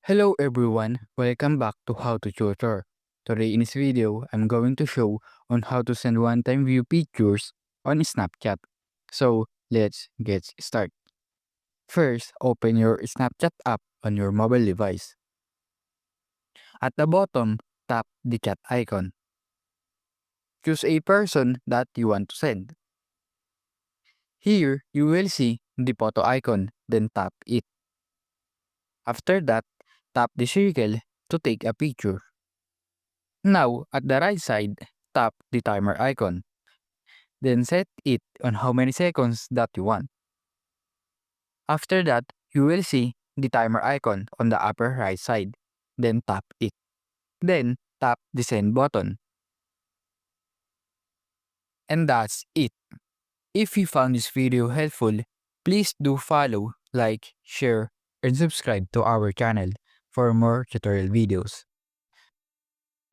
Hello everyone, welcome back to How to Tutor. Today in this video, I'm going to show on how to send one-time view pictures on Snapchat. So let's get started. First, open your Snapchat app on your mobile device. At the bottom, tap the chat icon. Choose a person that you want to send. Here, you will see the photo icon, then tap it. After that, tap the circle to take a picture. Now, at the right side, tap the timer icon. Then set it on how many seconds that you want. After that, you will see the timer icon on the upper right side. Then tap it. Then tap the send button. And that's it. If you found this video helpful, please do follow, like, share, and subscribe to our channel for more tutorial videos.